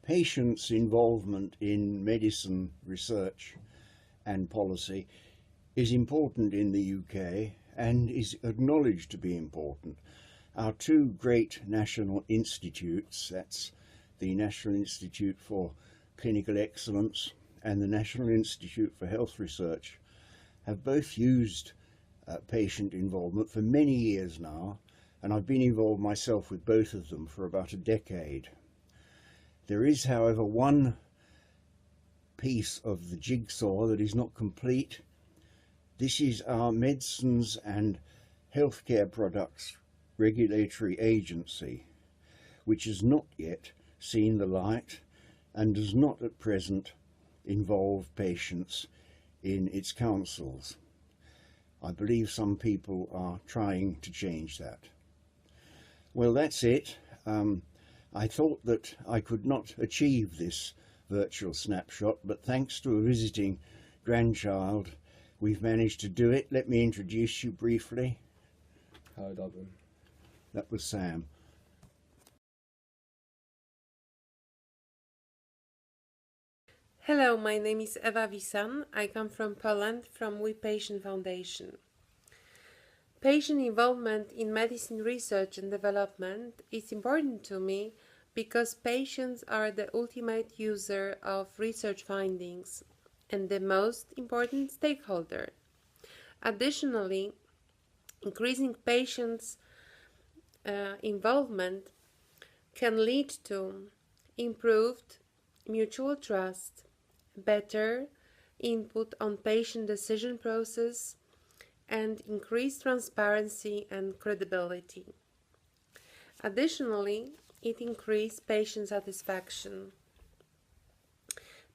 Patients' involvement in medicine research and policy is important in the UK and is acknowledged to be important. Our two great national institutes, that's the National Institute for Clinical Excellence and the National Institute for Health Research, have both used patient involvement for many years now, and I've been involved myself with both of them for about a decade. There is, however, one piece of the jigsaw that is not complete. This is our Medicines and Healthcare Products Regulatory Agency, which has not yet seen the light and does not at present involve patients in its councils. I believe some people are trying to change that. Well, that's it. I thought that I could not achieve this virtual snapshot, but thanks to a visiting grandchild, we've managed to do it. Let me introduce you briefly. Hi, Dublin. That was Sam. Hello, my name is Ewa Wisan. I come from Poland, from We Patient Foundation. Patient involvement in medicine research and development is important to me because patients are the ultimate user of research findings and the most important stakeholder. Additionally, increasing patients' involvement can lead to improved mutual trust, better input on patient decision process, and increased transparency and credibility. Additionally, it increases patient satisfaction.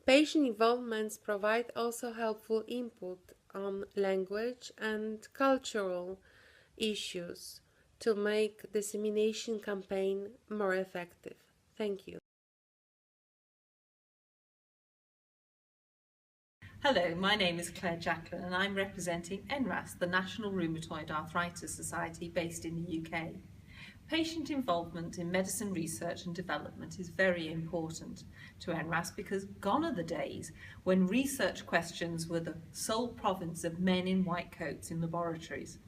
Patient involvements provide also helpful input on language and cultural issues to make dissemination campaign more effective. Thank you. Hello, my name is Claire Jacklin and I'm representing NRAS, the National Rheumatoid Arthritis Society based in the UK. Patient involvement in medicine research and development is very important to NRAS because gone are the days when research questions were the sole province of men in white coats in laboratories.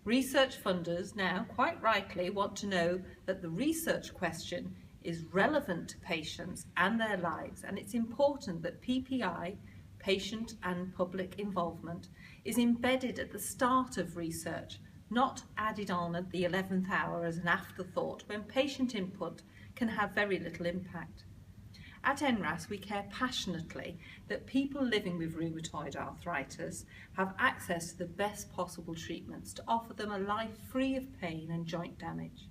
Research funders now, quite rightly, want to know that the research question is relevant to patients and their lives, and it's important that PPI, patient and public involvement, is embedded at the start of research, not added on at the 11th hour as an afterthought when patient input can have very little impact. At NRAS, we care passionately that people living with rheumatoid arthritis have access to the best possible treatments to offer them a life free of pain and joint damage.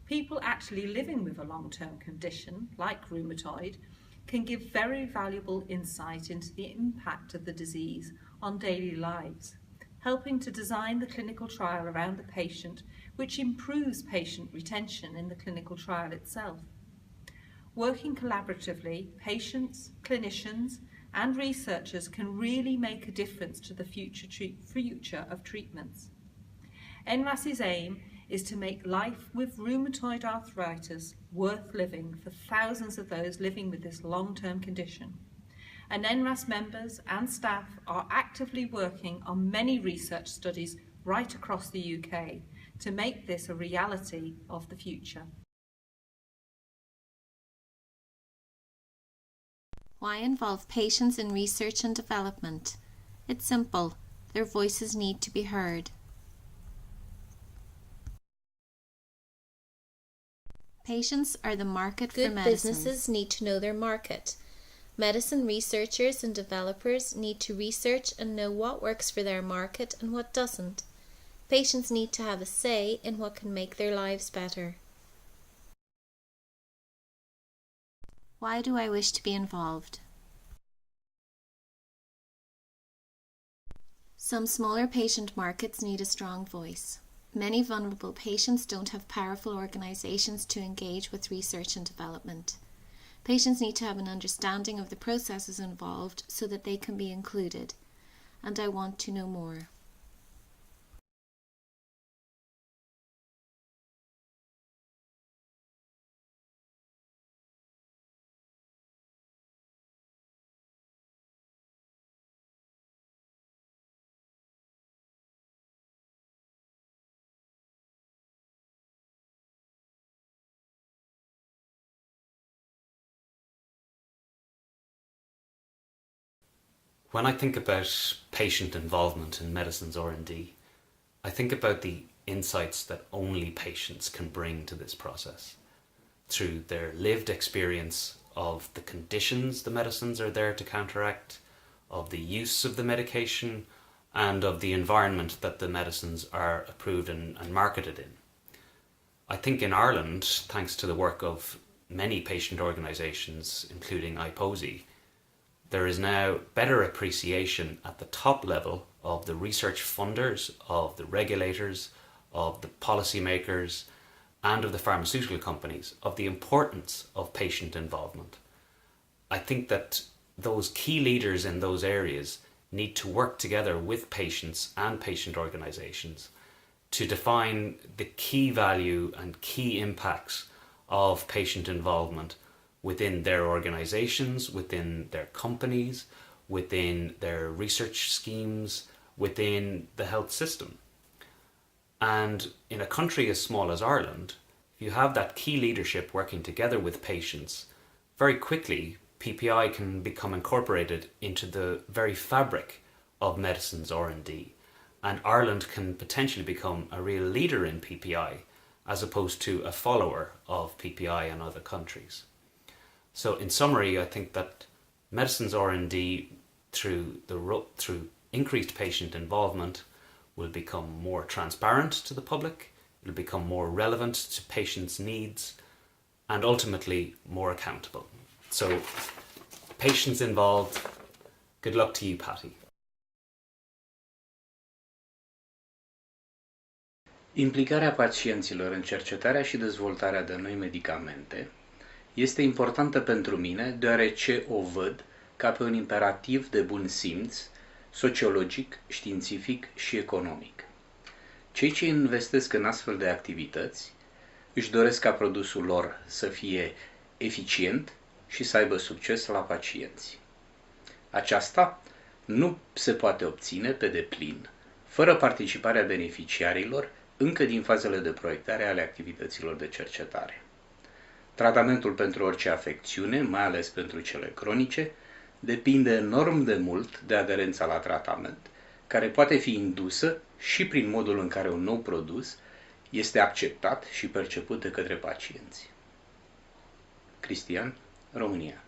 People actually living with a long-term condition, like rheumatoid, can give very valuable insight into the impact of the disease on daily lives, helping to design the clinical trial around the patient, which improves patient retention in the clinical trial itself. Working collaboratively, patients, clinicians, and researchers can really make a difference to the future of treatments. NRAS's aim is to make life with rheumatoid arthritis worth living for thousands of those living with this long-term condition. And NRAS members and staff are actively working on many research studies right across the UK to make this a reality of the future. Why involve patients in research and development? It's simple. Their voices need to be heard. Patients are the market for medicine. Good businesses need to know their market. Medicine researchers and developers need to research and know what works for their market and what doesn't. Patients need to have a say in what can make their lives better. Why do I wish to be involved? Some smaller patient markets need a strong voice. Many vulnerable patients don't have powerful organisations to engage with research and development. Patients need to have an understanding of the processes involved so that they can be included, and I want to know more. When I think about patient involvement in medicines R&D, I think about the insights that only patients can bring to this process through their lived experience of the conditions the medicines are there to counteract, of the use of the medication, and of the environment that the medicines are approved and marketed in. I think in Ireland, thanks to the work of many patient organisations, including IPOSI, there is now better appreciation at the top level of the research funders, of the regulators, of the policymakers, and of the pharmaceutical companies of the importance of patient involvement. I think that those key leaders in those areas need to work together with patients and patient organisations to define the key value and key impacts of patient involvement within their organisations, within their companies, within their research schemes, within the health system. And in a country as small as Ireland, if you have that key leadership working together with patients, very quickly PPI can become incorporated into the very fabric of medicines R&D. And Ireland can potentially become a real leader in PPI as opposed to a follower of PPI in other countries. So in summary, I think that medicines R&D through increased patient involvement will become more transparent to the public, it'll become more relevant to patients' needs, and ultimately more accountable. So, patients involved, good luck to you, Patty. Implicarea pacienților în cercetarea și dezvoltarea de noi medicamente este importantă pentru mine, deoarece o văd ca pe un imperativ de bun simț, sociologic, științific și economic. Cei ce investesc în astfel de activități își doresc ca produsul lor să fie eficient și să aibă succes la pacienți. Aceasta nu se poate obține pe deplin, fără participarea beneficiarilor încă din fazele de proiectare ale activităților de cercetare. Tratamentul pentru orice afecțiune, mai ales pentru cele cronice, depinde enorm de mult de aderența la tratament, care poate fi indusă și prin modul în care un nou produs este acceptat și perceput de către pacienți. Cristian, România.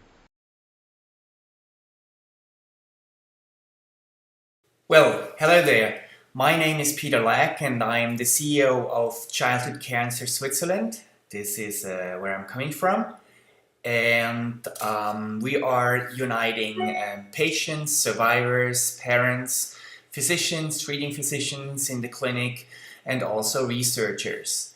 Well, hello there. My name is Peter Lack and I am the CEO of Childhood Cancer Switzerland. This is where I'm coming from. And we are uniting patients, survivors, parents, physicians, treating physicians in the clinic, and also researchers.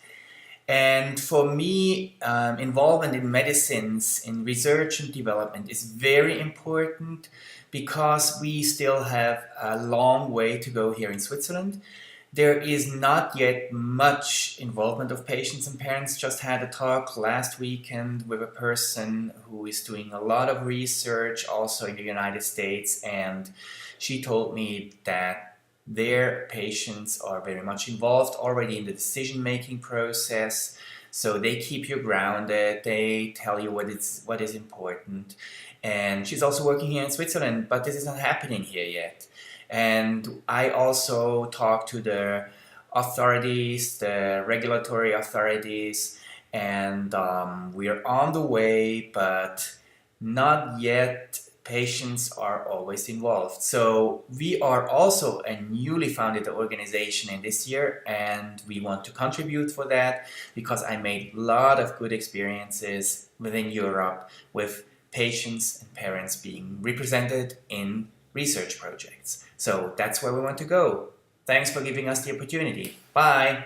And for me, involvement in medicines, in research and development is very important because we still have a long way to go here in Switzerland. There is not yet much involvement of patients and parents. Just had a talk last weekend with a person who is doing a lot of research also in the United States, and she told me that their patients are very much involved already in the decision-making process. So they keep you grounded, they tell you what is important. And she's also working here in Switzerland, but this is not happening here yet. And I also talked to the authorities, the regulatory authorities, and we are on the way, but not yet. Patients are always involved. So we are also a newly founded organization in this year, and we want to contribute for that because I made a lot of good experiences within Europe with patients and parents being represented in research projects. So that's where we want to go. Thanks for giving us the opportunity. Bye!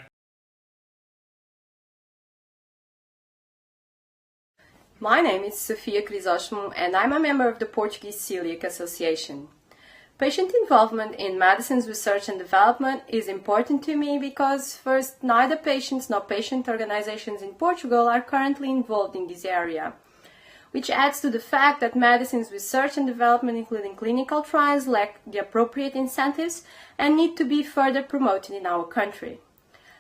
My name is Sophia Krizoshmu and I'm a member of the Portuguese Celiac Association. Patient involvement in medicines research and development is important to me because, first, neither patients nor patient organizations in Portugal are currently involved in this area, which adds to the fact that medicines research and development, including clinical trials, lack the appropriate incentives and need to be further promoted in our country.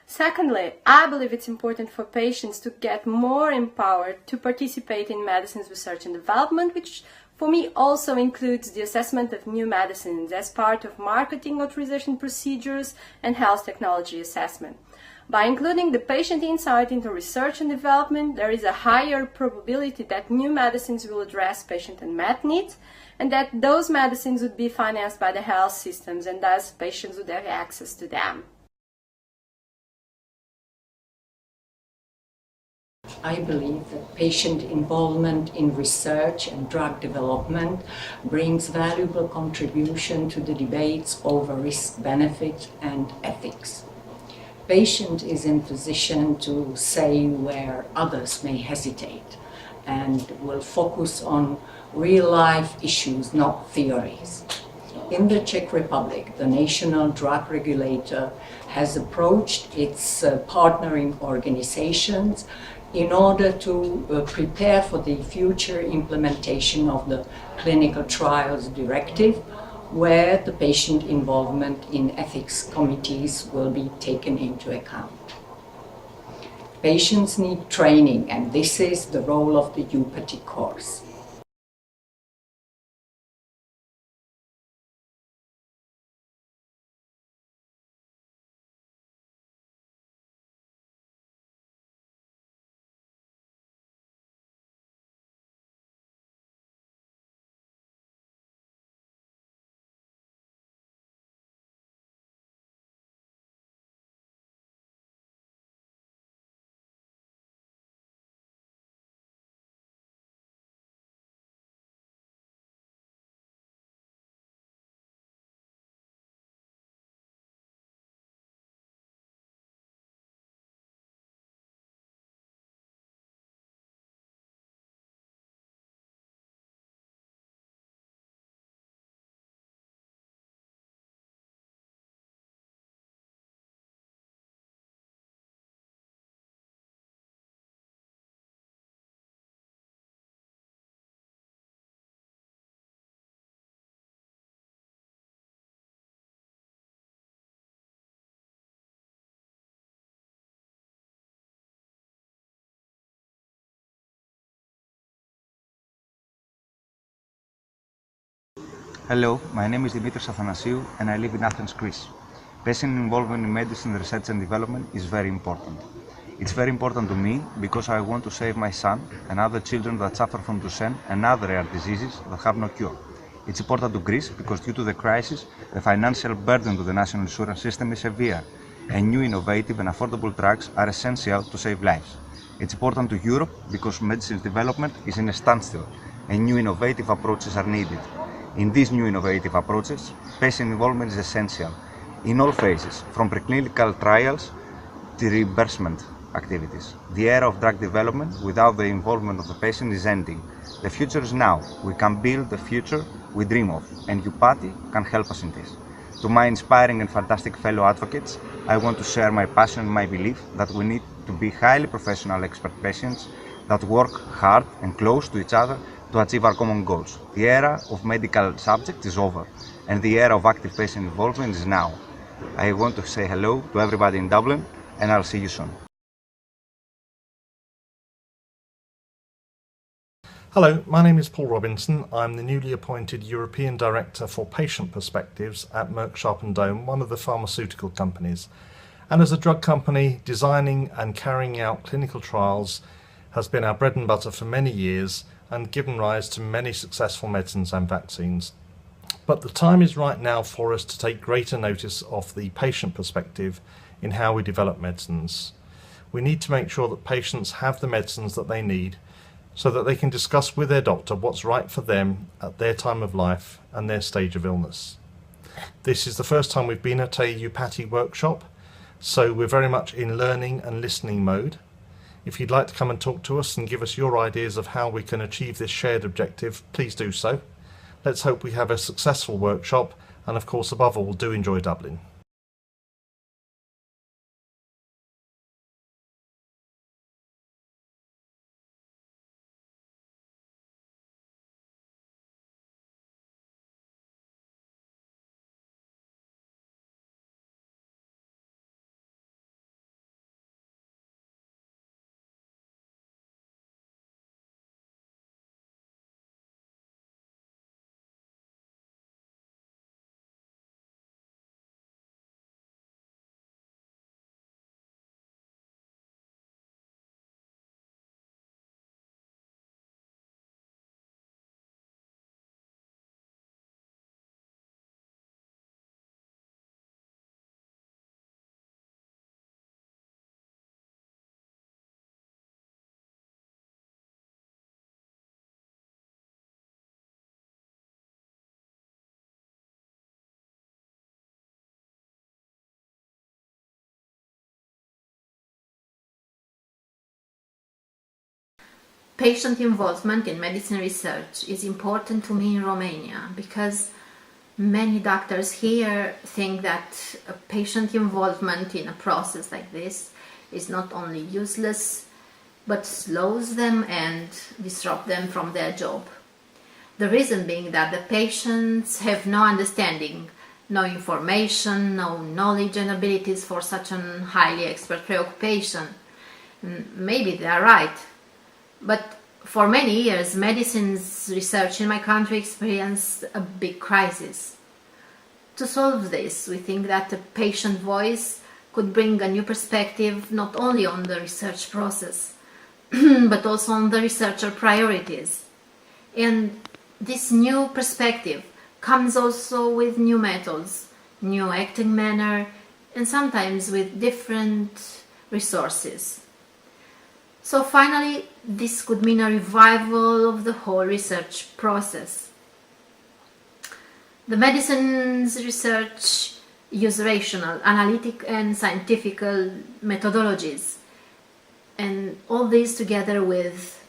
Secondly, I believe it's important for patients to get more empowered to participate in medicines research and development, which for me also includes the assessment of new medicines as part of marketing authorization procedures and health technology assessment. By including the patient insight into research and development, there is a higher probability that new medicines will address patient unmet needs and that those medicines would be financed by the health systems and thus patients would have access to them. I believe that patient involvement in research and drug development brings valuable contribution to the debates over risk-benefit and ethics. Patient is in position to say where others may hesitate and will focus on real-life issues, not theories. In the Czech Republic, the national drug regulator has approached its partnering organizations in order to prepare for the future implementation of the clinical trials directive, where the patient involvement in ethics committees will be taken into account. Patients need training, and this is the role of the UPATI course. Hello, my name is Dimitris Athanasiou and I live in Athens, Greece. Patient involvement in medicine research and development is very important. It's very important to me because I want to save my son and other children that suffer from Duchenne and other rare diseases that have no cure. It's important to Greece because due to the crisis, the financial burden to the national insurance system is severe, and new innovative and affordable drugs are essential to save lives. It's important to Europe because medicine development is in a standstill and new innovative approaches are needed. In these new innovative approaches, patient involvement is essential in all phases, from preclinical trials to reimbursement activities. The era of drug development without the involvement of the patient is ending. The future is now. We can build the future we dream of, and UPATI can help us in this. To my inspiring and fantastic fellow advocates, I want to share my passion and my belief that we need to be highly professional expert patients that work hard and close to each other to achieve our common goals. The era of medical subjects is over, and the era of active patient involvement is now. I want to say hello to everybody in Dublin, and I'll see you soon. Hello, my name is Paul Robinson. I'm the newly appointed European Director for Patient Perspectives at Merck Sharp & Dohme, one of the pharmaceutical companies. And as a drug company, designing and carrying out clinical trials has been our bread and butter for many years and given rise to many successful medicines and vaccines. But the time is right now for us to take greater notice of the patient perspective in how we develop medicines. We need to make sure that patients have the medicines that they need so that they can discuss with their doctor what's right for them at their time of life and their stage of illness. This is the first time we've been at a UPATI workshop, so we're very much in learning and listening mode. If you'd like to come and talk to us and give us your ideas of how we can achieve this shared objective, please do so. Let's hope we have a successful workshop, and of course, above all, do enjoy Dublin. Patient involvement in medicine research is important to me in Romania because many doctors here think that patient involvement in a process like this is not only useless but slows them and disrupts them from their job. The reason being that the patients have no understanding, no information, no knowledge and abilities for such a highly expert preoccupation. Maybe they are right, but for many years medicine's research in my country experienced a big crisis. To solve this, we think that a patient voice could bring a new perspective not only on the research process, but also on the researcher priorities. And this new perspective comes also with new methods, new acting manner, and sometimes with different resources. So finally, this could mean a revival of the whole research process. The medicine's research use rational, analytic and scientific methodologies, and all these together with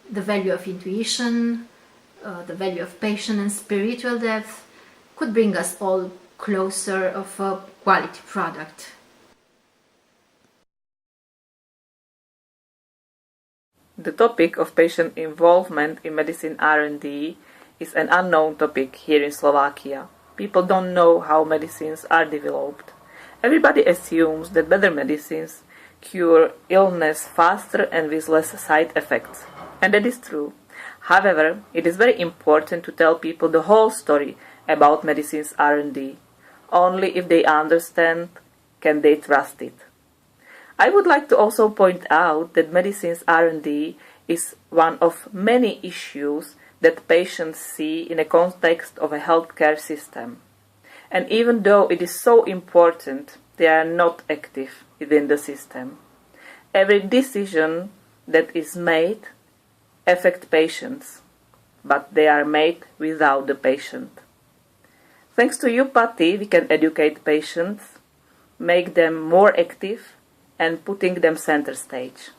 the value of intuition, the value of patient and spiritual depth could bring us all closer of a quality product. The topic of patient involvement in medicine R&D is an unknown topic here in Slovakia. People don't know how medicines are developed. Everybody assumes that better medicines cure illness faster and with less side effects. And that is true. However, it is very important to tell people the whole story about medicine's R&D. Only if they understand can they trust it. I would like to also point out that medicine's R&D is one of many issues that patients see in the context of a healthcare system. And even though it is so important, they are not active within the system. Every decision that is made affects patients, but they are made without the patient. Thanks to you, Patty, we can educate patients, make them more active, and putting them center stage.